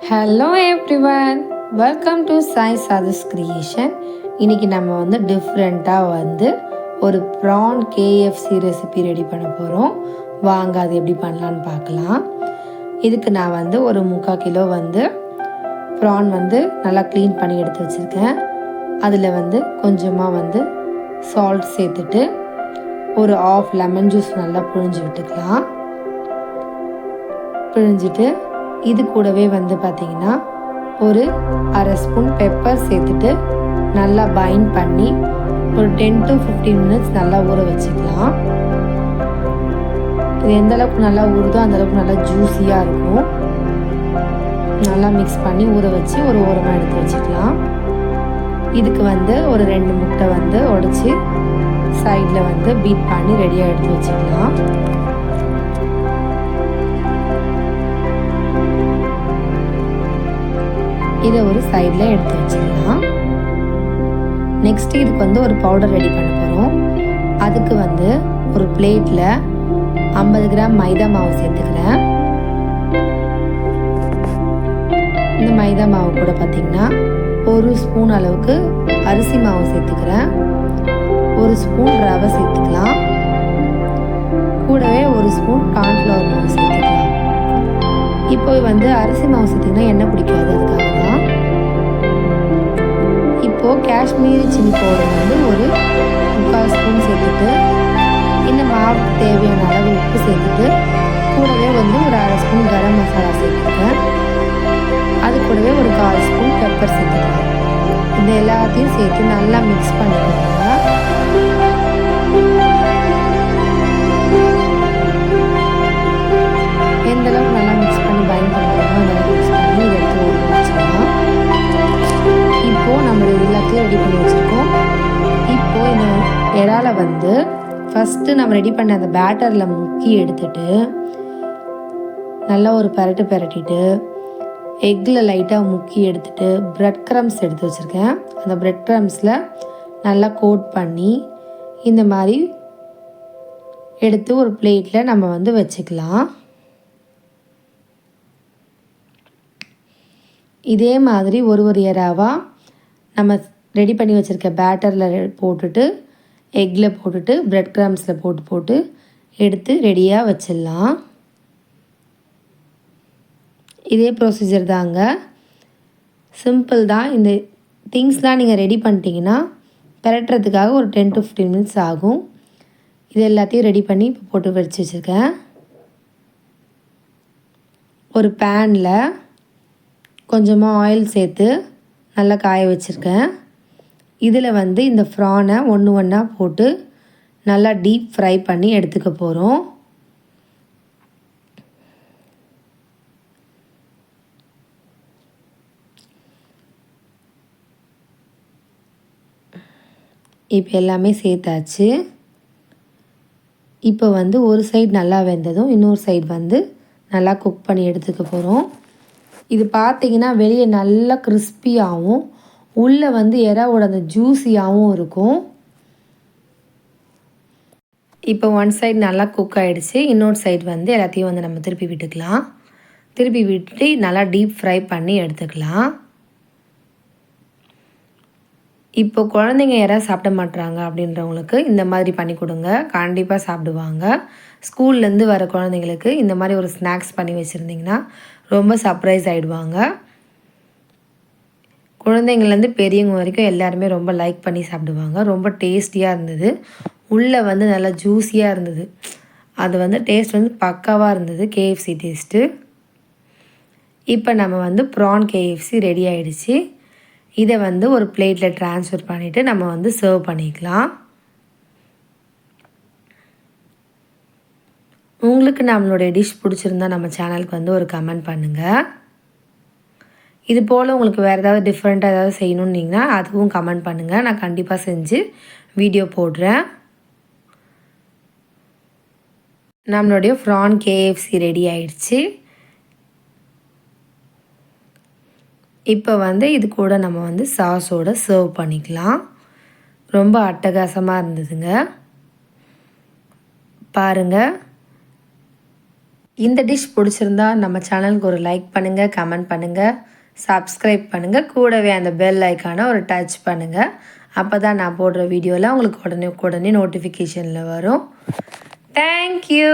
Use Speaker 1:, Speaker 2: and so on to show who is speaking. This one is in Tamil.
Speaker 1: Hello everyone, welcome to Sai Sadhas creation. இன்றைக்கி நம்ம வந்து டிஃப்ரெண்ட்டாக ஒரு ப்ரான் கேஎஃப்சி ரெசிபி ரெடி பண்ண போகிறோம். வாங்க அது எப்படி பண்ணலான்னு பார்க்கலாம். இதுக்கு நான் ஒரு 3/4 கிலோ ப்ரான் நல்லா க்ளீன் பண்ணி எடுத்து வச்சுருக்கேன். அதில் கொஞ்சமாக சால்ட் சேர்த்துட்டு ஒரு ஆஃப் லெமன் ஜூஸ் நல்லா புழிஞ்சு விட்டுக்கலாம். பிழிஞ்சிட்டு இது கூடவே பார்த்திங்கன்னா ஒரு 1/2 ஸ்பூன் பெப்பர் சேர்த்துட்டு நல்லா பைண்ட் பண்ணி ஒரு 10 to 15 மினிட்ஸ் நல்லா ஊற வச்சுக்கலாம். இது எந்த அளவுக்கு நல்லா ஊறுதோ அந்தளவுக்கு நல்லா ஜூஸியாக இருக்கும். நல்லா மிக்ஸ் பண்ணி ஊற வச்சு ஒரு ஓரமாக எடுத்து வச்சுக்கலாம். இதுக்கு ஒரு 2 முட்டை உடைச்சி சைடில் பீட் பண்ணி ரெடியாக எடுத்து வச்சுக்கலாம். இதை ஒரு சைடில் எடுத்து வச்சுக்கலாம். நெக்ஸ்ட் இதுக்கு ஒரு பவுடர் ரெடி பண்ண போகிறோம். அதுக்கு ஒரு பிளேட்டில் 50 கிராம் மைதா மாவு சேர்த்துக்கிறேன். இந்த மைதா மாவு கூட பார்த்திங்கன்னா 1 ஸ்பூன் அளவுக்கு அரிசி மாவு சேர்த்துக்கிறேன். 1 ஸ்பூன் ரவை சேர்த்துக்கலாம். கூடவே 1 ஸ்பூன் கார்ன்ஃப்ளவர் மாவு சேர்த்துக்கலாம். இப்போ அரிசி மாவு சேர்த்திங்கன்னா எண்ணெய் பிடிக்காது, அதுக்காக தான். இப்போது காஷ்மீரி சில்லி பவுடர் ஒரு 3/4 ஸ்பூன் சேர்த்துட்டு இந்த மாவுக்கு தேவையான அளவு உப்பு சேர்த்துட்டு கூடவே ஒரு 1/2 ஸ்பூன் கரம் மசாலா சேர்த்துருக்கேன். அது கூடவே ஒரு 1/4 ஸ்பூன் பெப்பர் சேர்த்துக்கலாம். இது எல்லாத்தையும் சேர்த்து நல்லா மிக்ஸ் பண்ணிக்கோங்க. எந்த அளவுக்கு நல்லா மிக்ஸ் பண்ணி பைண்ட் பண்ணுறோமோ நல்லா மிக்ஸ் பண்ணி இதை எடுத்து ஊற வச்சுக்கலாம். இப்போது நம்ம எல்லாத்தையும் ரெடி பண்ணி வச்சுருக்கோம். இப்போது இந்த இறால ஃபஸ்ட்டு நம்ம ரெடி பண்ண அந்த பேட்டரில் முக்கி எடுத்துட்டு நல்லா ஒரு பிரட்டிட்டு எக்கில் லைட்டாக முக்கி எடுத்துட்டு ப்ரெட் க்ரம்ஸ் எடுத்து வச்சுருக்கேன். அந்த ப்ரெட் க்ரம்ஸில் நல்லா கோட் பண்ணி இந்த மாதிரி எடுத்து ஒரு பிளேட்டில் நம்ம வச்சுக்கலாம். இதே மாதிரி ஒரு இறாவாக நம்ம ரெடி பண்ணி வச்சுருக்க பேட்டரில் போட்டுட்டு எக்கில் போட்டுட்டு ப்ரெட் க்ரம்ஸில் போட்டு எடுத்து ரெடியாக வச்சிடலாம். இதே ப்ரொசீஜர் தாங்க, சிம்பிள் தான். இந்த திங்ஸ்லாம் நீங்கள் ரெடி பண்ணிட்டீங்கன்னா பிரட்டுறதுக்காக ஒரு 10 to 15 மினிட்ஸ் ஆகும். இது எல்லாத்தையும் ரெடி பண்ணி இப்போ போட்டு வச்சு வச்சுருக்கேன். ஒரு பேனில் கொஞ்சமாக ஆயில் சேர்த்து நல்லா காய வச்சுருக்கேன். இதில் இந்த ப்ரானை ஒன்றா போட்டு நல்லா டீப் ஃப்ரை பண்ணி எடுத்துக்க போகிறோம். இப்போ எல்லாமே சேர்த்தாச்சு. இப்போ ஒரு சைடு நல்லா வெந்ததும் இன்னொரு சைடு நல்லா குக் பண்ணி எடுத்துக்க போகிறோம். இது பார்த்திங்கன்னா வெளியே நல்லா கிறிஸ்பியாகவும் உள்ளே இறாவோட அந்த ஜூஸியாகவும் இருக்கும். இப்போ ஒன் சைடு நல்லா குக் ஆகிடுச்சு. இன்னொரு சைடு எல்லாத்தையும் நம்ம திருப்பி விட்டுக்கலாம். திருப்பி விட்டுட்டு நல்லா டீப் ஃப்ரை பண்ணி எடுத்துக்கலாம். இப்போ குழந்தைங்க யாராவது சாப்பிட மாட்டுறாங்க அப்படின்றவங்களுக்கு இந்த மாதிரி பண்ணி கொடுங்க, கண்டிப்பாக சாப்பிடுவாங்க. ஸ்கூல்லேருந்து வர குழந்தைங்களுக்கு இந்த மாதிரி ஒரு ஸ்நாக்ஸ் பண்ணி வச்சுருந்திங்கன்னா ரொம்ப சர்ப்ரைஸ் ஆகிடுவாங்க. குழந்தைங்கள்லேருந்து பெரியவங்க வரைக்கும் எல்லாருமே ரொம்ப லைக் பண்ணி சாப்பிடுவாங்க. ரொம்ப டேஸ்டியாக இருந்தது. உள்ளே நல்லா ஜூஸியாக இருந்தது. அது டேஸ்ட் பக்காவாக இருந்தது, கேஎஃப்சி டேஸ்ட்டு. இப்போ நம்ம ப்ரான் கேஎஃப்சி ரெடி ஆகிடுச்சு. இதை ஒரு பிளேட்டில் ட்ரான்ஸ்ஃபர் பண்ணிவிட்டு நம்ம சர்வ் பண்ணிக்கலாம். உங்களுக்கு நம்மளுடைய டிஷ் பிடிச்சிருந்தா நம்ம சேனலுக்கு ஒரு கமெண்ட் பண்ணுங்கள். இது போல் உங்களுக்கு வேறு ஏதாவது டிஃப்ரெண்ட்டாக ஏதாவது செய்யணுன்னீங்கன்னா அதுவும் கமெண்ட் பண்ணுங்கள். நான் கண்டிப்பாக செஞ்சு வீடியோ போடுறேன். நம்மளுடைய ப்ரான் கேஎஃப்சி ரெடி ஆயிடுச்சு. இப்போ இது கூட நம்ம சாஸோடு சர்வ் பண்ணிக்கலாம். ரொம்ப அட்டகாசமாக இருந்ததுங்க. பாருங்கள், இந்த டிஷ் பிடிச்சிருந்தா நம்ம சேனலுக்கு ஒரு லைக் பண்ணுங்கள், கமெண்ட் பண்ணுங்கள், சப்ஸ்கிரைப் பண்ணுங்கள். கூடவே அந்த பெல் ஐக்கானை ஒரு டச் பண்ணுங்கள். அப்போ தான் நான் போடுற வீடியோவில் உங்களுக்கு உடனே நோட்டிஃபிகேஷனில் வரும். தேங்க்யூ.